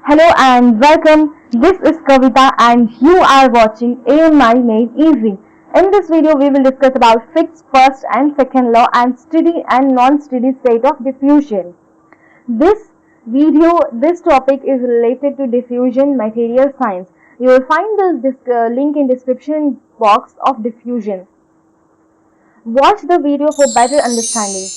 Hello and welcome. This is Kavita and you are watching AMI Made Easy. In this video, we will discuss about Fick's first and second law and steady and non-steady state of diffusion. This topic is related to diffusion material science. You will find the link in description box of diffusion. Watch the video for better understanding.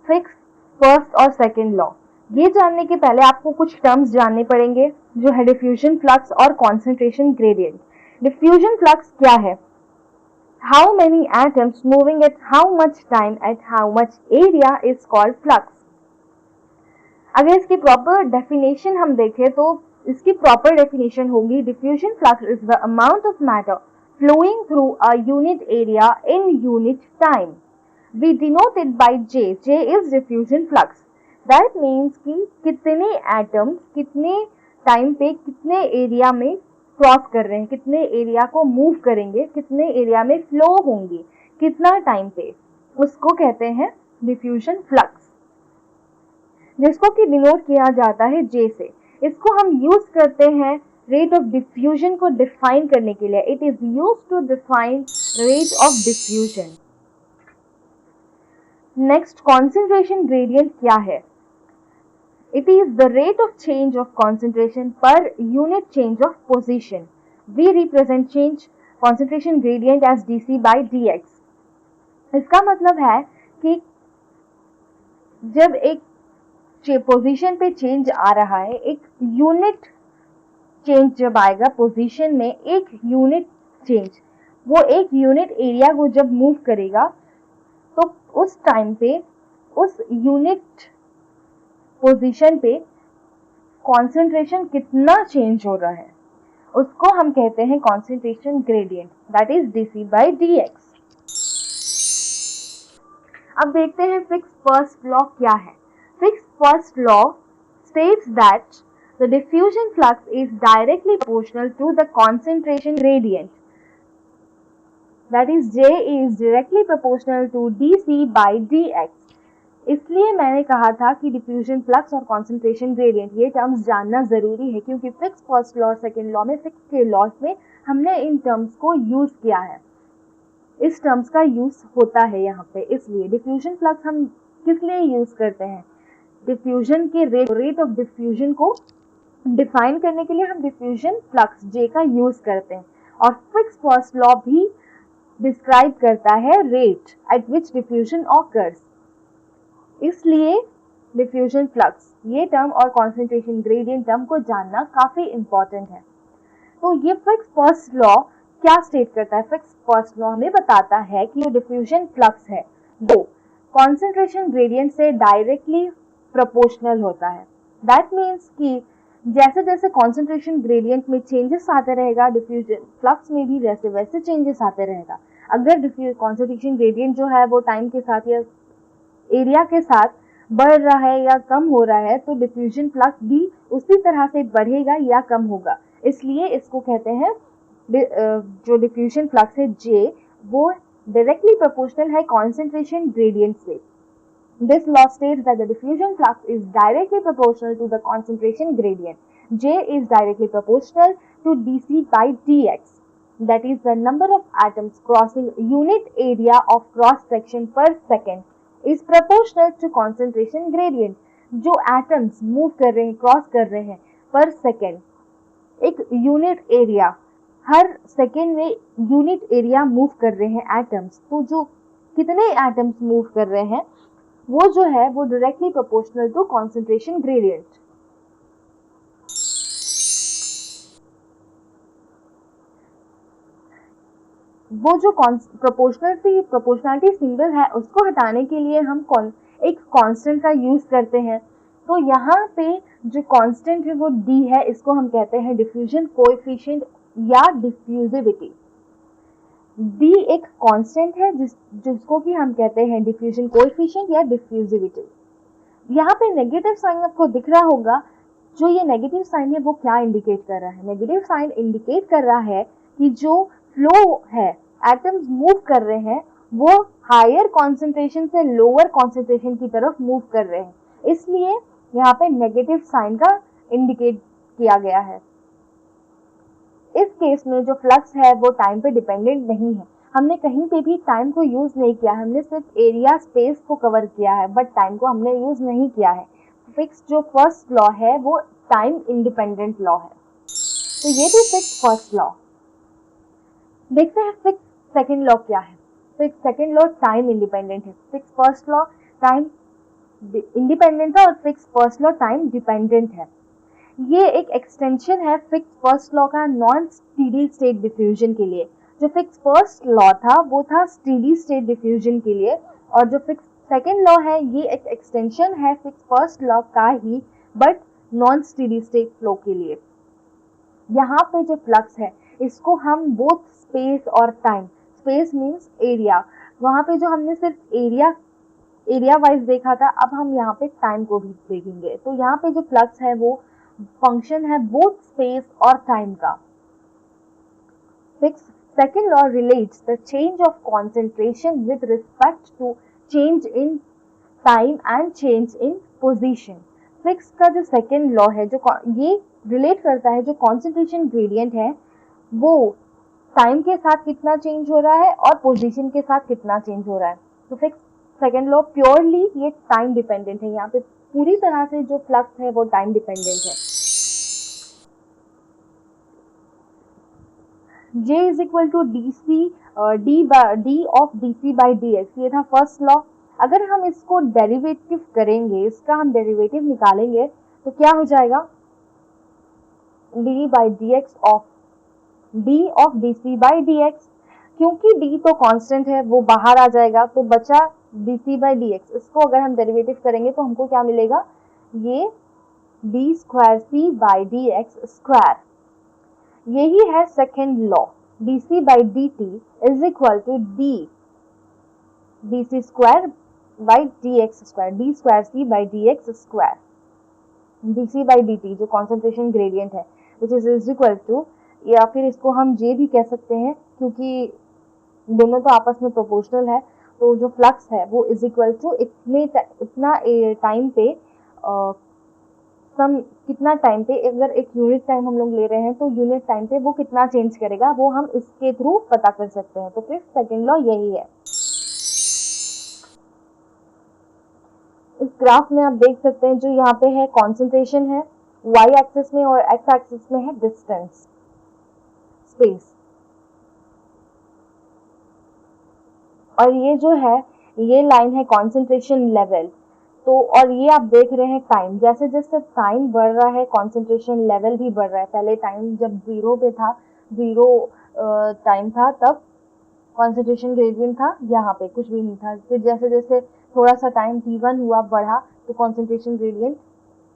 Fick's first और second law. ये जानने के पहले आपको कुछ terms जानने पड़ेंगे जो है डिफ्यूजन फ्लक्स और कॉन्सेंट्रेशन ग्रेडियंट। डिफ्यूजन फ्लक्स क्या है? How many atoms moving at how much time at how much area is called flux. अगर इसकी प्रॉपर डेफिनेशन हम देखें तो इसकी प्रॉपर डेफिनेशन होगी diffusion flux is the amount of matter flowing through a unit area in unit time. We denote it by J. J is diffusion flux. That means कि कितने atoms कितने time पे कितने एरिया में cross कर रहे हैं, कितने एरिया को मूव करेंगे, कितने एरिया में फ्लो होंगे, कितना टाइम पे, उसको कहते हैं डिफ्यूजन फ्लक्स, जिसको कि डिनोट किया जाता है J से। इसको हम यूज करते हैं रेट ऑफ डिफ्यूजन को डिफाइन करने के लिए। It is use to define rate of diffusion. Next, concentration gradient क्या है? It is the rate of change of concentration per unit change of position. We represent change concentration gradient as dc by dx। इसका मतलब है कि जब एक position पे change आ रहा है, एक यूनिट चेंज जब आएगा पोजीशन में, एक यूनिट चेंज, वो एक यूनिट एरिया को जब मूव करेगा तो उस टाइम पे उस यूनिट पोजीशन पे कॉन्सेंट्रेशन कितना चेंज हो रहा है, उसको हम कहते हैं concentration gradient, that is dc by dx। अब देखते हैं फिक्स फर्स्ट लॉ क्या है। Fick's first law states that the diffusion flux is directly proportional to the concentration gradient, that is J is directly proportional to dc by dx। इसलिए मैंने कहा था कि डिफ्यूजन फ्लक्स और कॉन्सेंट्रेशन ग्रेडियंट ये terms जानना जरूरी है, क्योंकि फिक्स फर्स्ट लॉ और सेकेंड लॉ में, फिक्स के लॉज में हमने इन टर्म्स को यूज किया है, इस टर्म्स का यूज होता है यहाँ पे। इसलिए डिफ्यूजन फ्लक्स हम किस लिए यूज करते हैं? डिफ्यूजन के रेट ऑफ डिफ्यूजन को डिफाइन करने के लिए हम डिफ्यूजन फ्लक्स J का यूज करते हैं। और फिक्स फर्स्ट लॉ भी डिस्क्राइब करता है rate at which diffusion occurs. इसलिए डिफ्यूजन फ्लक्स ये टर्म और कॉन्सेंट्रेशन ग्रेडियंट टर्म को जानना काफी इंपॉर्टेंट है। तो ये फिक्स फर्स्ट लॉ क्या स्टेट करता है? फिक्स फर्स्ट लॉ हमें बताता है कि जो डिफ्यूजन फ्लक्स है वो कॉन्सेंट्रेशन ग्रेडियंट से डायरेक्टली प्रोपोर्शनल होता है। दैट मीन्स कि जैसे जैसे कॉन्सेंट्रेशन ग्रेडियंट में चेंजेस आते रहेगा, डिफ्यूजन फ्लक्स में भी वैसे वैसे चेंजेस आते रहेगा। अगर कॉन्सेंट्रेशन ग्रेडियंट जो है वो टाइम के साथ या एरिया के साथ बढ़ रहा है या कम हो रहा है, तो डिफ्यूजन फ्लक्स भी उसी तरह से बढ़ेगा या कम होगा। इसलिए इसको कहते हैं जो डिफ्यूजन फ्लक्स है J, वो डायरेक्टली प्रोपोर्शनल है कॉन्सेंट्रेशन ग्रेडियंट से। This law states that the diffusion flux is directly proportional to the concentration gradient. J is directly proportional to dc by dx. That is the number of atoms crossing unit area of cross section per second is proportional to concentration gradient. जो atoms move कर रहे हैं, cross कर रहे हैं per second, एक unit area, हर second में unit area move कर रहे हैं एटम्स, तो जो कितने एटम्स मूव कर रहे हैं वो जो है वो directly proportional to concentration gradient. वो जो प्रोपोर्शनलिटी सिंबल है उसको हटाने के लिए हम एक कांस्टेंट का यूज करते हैं। तो यहाँ पे जो कांस्टेंट है वो D है, इसको हम कहते हैं डिफ्यूजन कोएफिशिएंट या डिफ्यूजिविटी। D एक कांस्टेंट है जिसको कि हम कहते हैं डिफ्यूजन कोएफिशिएंट या डिफ्यूजिविटी। यहाँ पे नेगेटिव साइन आपको दिख रहा होगा। जो ये नेगेटिव साइन है वो क्या इंडिकेट कर रहा है? नेगेटिव साइन इंडिकेट कर रहा है कि जो फ्लो है, एटम्स मूव कर रहे हैं, वो हायर कॉन्सेंट्रेशन से लोअर कॉन्सेंट्रेशन की तरफ मूव कर रहे हैं, इसलिए यहाँ पे नेगेटिव साइन का इंडिकेट किया गया है। इस केस में जो फ्लक्स है वो टाइम पे डिपेंडेंट नहीं है, हमने कहीं पे भी टाइम को यूज नहीं किया, हमने सिर्फ एरिया स्पेस को कवर किया है, बट टाइम को हमने यूज नहीं किया है। फिक्स जो फर्स्ट लॉ है वो टाइम इंडिपेंडेंट लॉ है। तो ये भी फिक्स फर्स्ट लॉ। देखते हैं फिक्स सेकंड लॉ क्या है। Fick's second law time independent है, Fick's first law time independent है और Fick's first law time dependent है। ये एक एक्सटेंशन है फिक्स फर्स्ट लॉ का नॉन स्टेडी स्टेट डिफ्यूजन के लिए। जो फिक्स फर्स्ट लॉ था वो था स्टेडी स्टेट डिफ्यूजन के लिए, और जो फिक्स सेकंड लॉ है ये एक एक्सटेंशन है फिक्स फर्स्ट लॉ का ही, but non steady state flow के लिए। यहाँ पे जो फ्लक्स है इसको हम बोथ स्पेस और टाइम, स्पेस मीन्स एरिया, वहाँ पे जो हमने सिर्फ एरिया वाइज देखा था, अब हम यहाँ पे टाइम को भी देखेंगे। तो यहाँ पे जो फ्लक्स है वो फंक्शन है बोथ स्पेस और टाइम का। Fick's second law relates the change of concentration with respect to change in time and change in position. Fick's का जो सेकंड लॉ है जो ये रिलेट करता है जो कंसंट्रेशन ग्रेडियंट है वो टाइम के साथ कितना चेंज हो रहा है और पोजीशन के साथ कितना चेंज हो रहा है। तो फिक्स सेकंड लॉ प्योरली ये टाइम डिपेंडेंट है, यहाँ पे पूरी तरह से जो फ्लक्स है वो टाइम डिपेंडेंट है। J is equal to D of D C by D X, ये था फर्स्ट लॉ। अगर हम इसको डेरिवेटिव करेंगे, इसका हम डेरिवेटिव निकालेंगे तो क्या हो जाएगा, D by D X of D C by D X. क्योंकि डी तो कांस्टेंट है वो बाहर आ जाएगा, तो बचा D C by D X. इसको अगर हम डेरिवेटिव करेंगे तो हमको क्या मिलेगा, ये D square C by D X square. यही है second law, D C by D T is equal to D C square by D X square, D square C by D X square. D C by D T जो concentration gradient है which is equal to, या फिर इसको हम जे भी कह सकते हैं क्योंकि दोनों तो आपस में प्रोपोर्शनल है, तो जो फ्लक्स है वो इज इक्वल टू इतना टाइम पे कितना टाइम पे, अगर एक यूनिट टाइम हम लोग ले रहे हैं तो यूनिट टाइम पे वो कितना चेंज करेगा वो हम इसके थ्रू पता कर सकते हैं। तो फिर सेकंड लॉ यही है। इस ग्राफ में आप देख सकते हैं जो यहाँ पे है कॉन्सेंट्रेशन है वाई एक्सिस में और एक्स एक्सिस में है डिस्टेंस स्पेस, और ये जो है ये लाइन है कॉन्सेंट्रेशन लेवल। तो और ये आप देख रहे हैं टाइम, जैसे जैसे टाइम बढ़ रहा है कॉन्सेंट्रेशन लेवल भी बढ़ रहा है। पहले टाइम जब जीरो पे था, जीरो टाइम था, तब कॉन्सेंट्रेशन ग्रेडियंट था, यहाँ पे कुछ भी नहीं था। फिर जैसे जैसे थोड़ा सा टाइम t1 हुआ बढ़ा तो कॉन्सेंट्रेशन ग्रेडियंट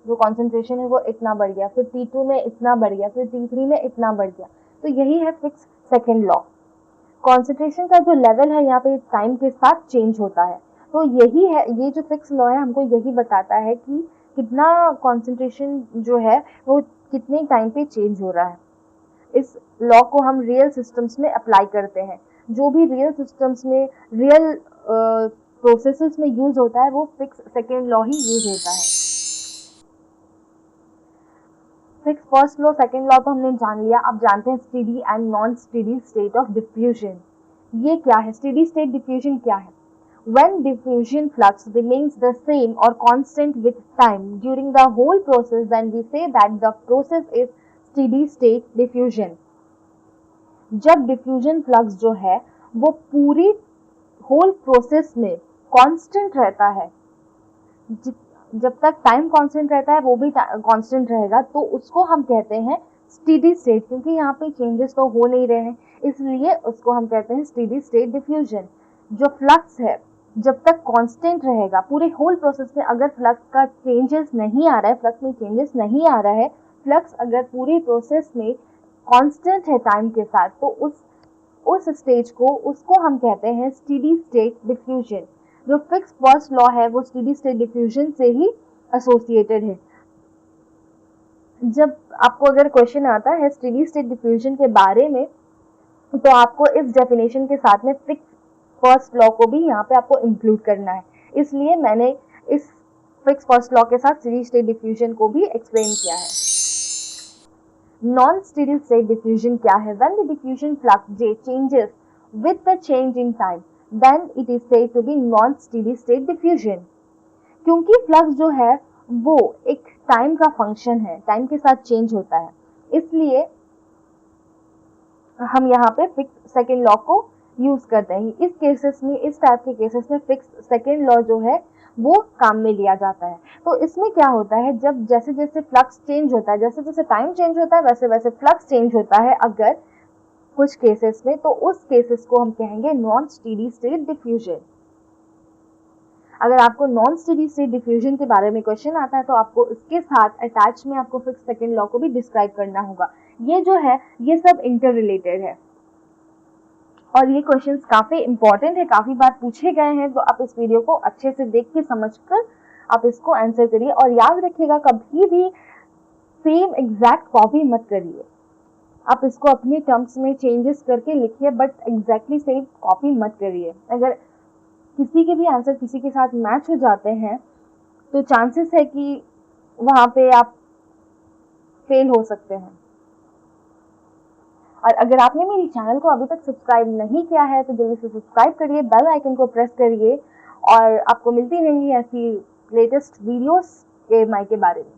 जो कॉन्सेंट्रेशन है वो इतना बढ़ गया, फिर t2 में इतना बढ़ गया, फिर t3 में इतना बढ़ गया। तो यही है फिक्स सेकेंड लॉ। कॉन्सेंट्रेशन का जो लेवल है यहाँ पे टाइम के साथ चेंज होता है। तो यही है, ये जो फिक्स लॉ है हमको यही बताता है कि कितना कॉन्सेंट्रेशन जो है वो कितने टाइम पे चेंज हो रहा है। इस लॉ को हम रियल सिस्टम्स में अप्लाई करते हैं। जो भी रियल सिस्टम्स में रियल प्रोसेसेस में यूज होता है वो फिक्स सेकेंड लॉ ही यूज होता है। Fick's first law second law तो हमने जान लिया। अब जानते हैं steady and non steady state of diffusion. ये क्या है, स्टेडी स्टेट डिफ्यूजन क्या है? When diffusion flux remains the same or constant with time during the whole process, then we say that the process is steady state diffusion. जब diffusion flux जो है वो पूरी whole process में constant रहता है, जब तक टाइम कांस्टेंट रहता है वो भी कांस्टेंट रहेगा, तो उसको हम कहते हैं स्टेडी स्टेट। क्योंकि यहाँ पे चेंजेस तो हो नहीं रहे हैं, इसलिए उसको हम कहते हैं स्टेडी स्टेट डिफ्यूजन। जो फ्लक्स है जब तक कांस्टेंट रहेगा पूरे होल प्रोसेस में, अगर फ्लक्स का चेंजेस नहीं आ रहा है, फ्लक्स में चेंजेस नहीं आ रहा है, फ्लक्स अगर पूरी प्रोसेस में कांस्टेंट है टाइम के साथ, तो उस स्टेज को उसको हम कहते हैं स्टेडी स्टेट डिफ्यूजन। जो फिक्स फर्स्ट लॉ है वो स्टेडी स्टेट डिफ्यूजन से ही एसोसिएटेड है। जब आपको अगर क्वेश्चन आता है स्टेडी स्टेट डिफ्यूजन के बारे में, तो आपको इस डेफिनेशन के साथ में फिक्स फर्स्ट लॉ को भी यहाँ पे आपको इंक्लूड करना है, इसलिए मैंने इस फिक्स फर्स्ट लॉ के साथ स्टेडी स्टेट डिफ्यूजन को भी एक्सप्लेन किया है। नॉन स्टेडी स्टेट डिफ्यूजन क्या है? When the diffusion flux J changes with the change in time, then it is said to be non steady state diffusion। क्योंकि flux जो है वो एक टाइम का फंक्शन है, टाइम के साथ चेंज होता है, इसलिए हम यहाँ पे फिक्स सेकेंड लॉ को यूज करते हैं। इस केसेस में, इस टाइप के केसेस में फिक्स सेकेंड लॉ जो है वो काम में लिया जाता है। तो इसमें क्या होता है, जब जैसे जैसे फ्लक्स चेंज होता है, जैसे जैसे टाइम चेंज होता है, वैसे वैसे फ्लक्स चेंज होता है अगर कुछ केसेस में, तो उस केसेस को हम कहेंगे नॉन स्टेडी स्टेट डिफ्यूजन। अगर आपको नॉन स्टेडी स्टेट डिफ्यूजन के बारे में क्वेश्चन आता है तो आपको इसके साथ अटैच में आपको फिक्स सेकेंड लॉ को भी डिस्क्राइब करना होगा। ये जो है ये सब इंटर रिलेटेड है और ये क्वेश्चंस काफी इंपॉर्टेंट है, काफी बार पूछे गए हैं, तो आप इस वीडियो को अच्छे से देख के समझकर आप इसको आंसर करिए। और याद रखिएगा कभी भी सेम एग्जैक्ट कॉपी मत करिए, आप इसको अपने टर्म्स में चेंजेस करके लिखिए, बट एग्जैक्टली सेम कॉपी मत करिए। अगर किसी के भी आंसर किसी के साथ मैच हो जाते हैं तो चांसेस है कि वहां पे आप फेल हो सकते हैं। और अगर आपने मेरी चैनल को अभी तक सब्सक्राइब नहीं किया है तो जल्दी से सब्सक्राइब करिए, बेल आइकन को प्रेस करिए और आपको मिलती रहेंगी ऐसी लेटेस्ट वीडियोस के बारे में।